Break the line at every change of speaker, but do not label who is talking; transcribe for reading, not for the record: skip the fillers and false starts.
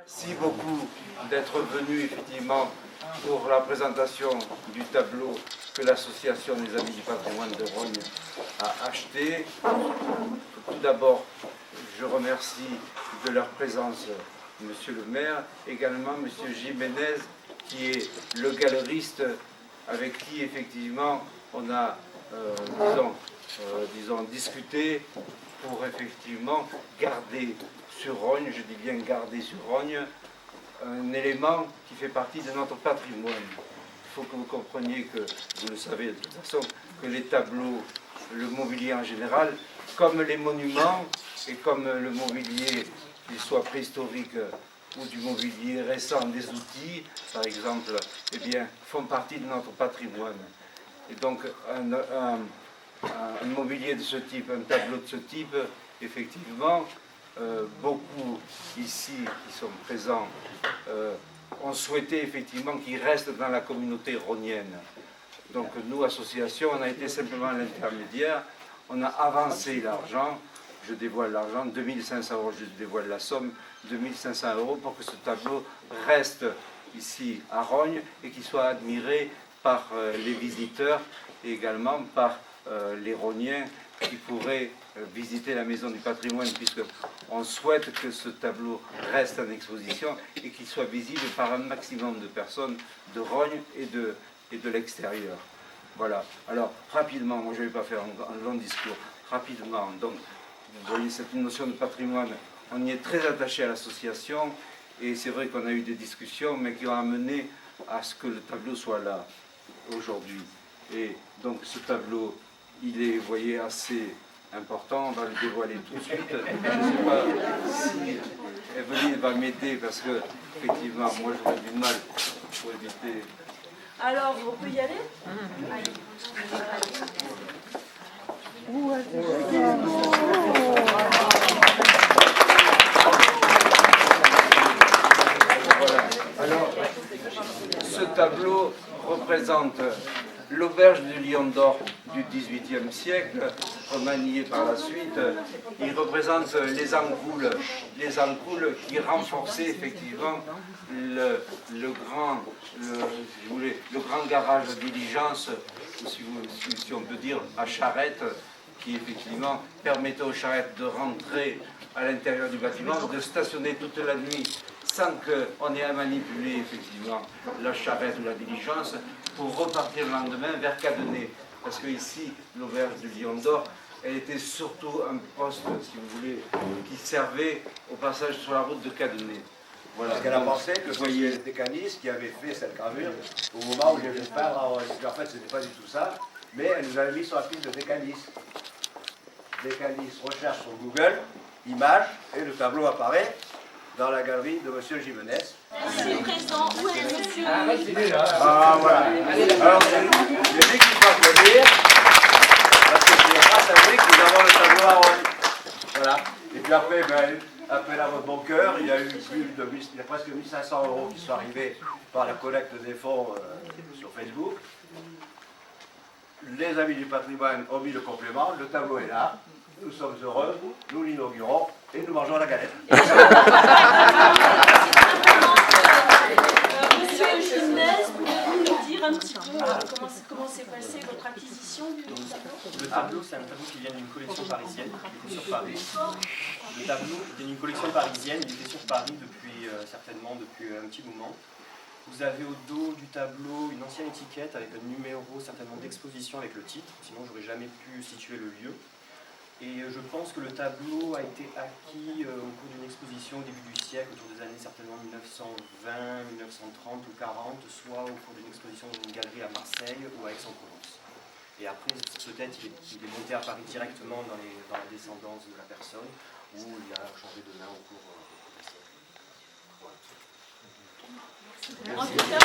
Merci beaucoup d'être venu effectivement pour la présentation du tableau que l'association des Amis du patrimoine de Rognes a acheté. Tout d'abord, je remercie de leur présence Monsieur le maire, également Monsieur Jiménez qui est le galeriste avec qui effectivement on a disons discuté pour effectivement garder sur Rognes, je dis bien garder sur Rognes, un élément qui fait partie de notre patrimoine. Il faut que vous compreniez que, vous le savez de toute façon, que les tableaux, le mobilier en général, comme les monuments et comme le mobilier, qu'il soit préhistorique ou du mobilier récent, des outils, par exemple, eh bien, font partie de notre patrimoine. Et donc, un mobilier de ce type, un tableau de ce type, effectivement, beaucoup ici qui sont présents ont souhaité effectivement qu'il reste dans la communauté rognienne. Donc nous, association, on a été simplement l'intermédiaire, on a avancé l'argent, je dévoile l'argent, 2500 €, je dévoile la somme, 2500 € pour que ce tableau reste ici à Rognes et qu'il soit admiré par les visiteurs et également par les Rogniens qui pourraient visiter la Maison du patrimoine, puisqu'on souhaite que ce tableau reste en exposition et qu'il soit visible par un maximum de personnes de Rognes et de l'extérieur. Voilà. Alors, rapidement, moi je ne vais pas faire un long discours, rapidement, donc, vous voyez cette notion de patrimoine, on y est très attaché à l'association, et c'est vrai qu'on a eu des discussions, mais qui ont amené à ce que le tableau soit là, aujourd'hui. Et donc ce tableau, il est, vous voyez, assez important, on va le dévoiler tout de suite. Je ne sais pas si Evelyne va m'aider, parce que, effectivement, moi j'aurais du mal pour éviter.
Alors, on peut y aller?
Voilà. Alors, ce tableau représente l'auberge du Lion d'Or du XVIIIe siècle, remaniée par la suite. Il représente les ancoules qui renforçaient effectivement le grand garage de diligence, ou si on peut dire à charrette, qui effectivement permettait aux charrettes de rentrer à l'intérieur du bâtiment, de stationner toute la nuit sans qu'on ait à manipuler effectivement la charrette ou la diligence pour repartir le lendemain vers Cadenet. Parce que ici, l'auberge du Lion d'Or, elle était surtout un poste, si vous voulez, qui servait au passage sur la route de Cadenet. Voilà.
Parce qu'elle a pensé que c'était Décanis qui avait fait cette gravure au moment où il devait peindre. En fait, ce n'était pas du tout ça, mais elle nous avait mis sur la piste de Décanis. Décanis recherche sur Google, image, et le tableau apparaît dans la galerie de M. Jiménez.
Merci, présent. Où est monsieur?
Ah, voilà. Alors, j'ai dit qu'il faut applaudir, parce que c'est grâce à lui que nous avons le tableau à Rognes. Voilà. Et puis après, appel à votre bon cœur, il y a eu il y a presque 1500 € qui sont arrivés par la collecte des fonds sur Facebook. Les Amis du patrimoine ont mis le complément, le tableau est là, nous sommes heureux, nous l'inaugurons et nous mangeons la galette.
Monsieur Jiménez, pouvez-vous nous dire un petit peu comment s'est passée votre acquisition du tableau?
Le tableau, c'est un tableau qui vient d'une collection parisienne, qui était sur Paris. Le tableau vient d'une collection parisienne, il était sur Paris certainement depuis un petit moment. Vous avez au dos du tableau une ancienne étiquette avec un numéro certainement d'exposition avec le titre, sinon j'aurais jamais pu situer le lieu. Et je pense que le tableau a été acquis au cours d'une exposition au début du siècle, autour des années certainement 1920, 1930 ou 40, soit au cours d'une exposition dans une galerie à Marseille ou à Aix-en-Provence. Et après, peut-être il est monté à Paris directement dans la descendance de la personne, ou il a changé de main au cours du siècle. Voilà.
En tout cas,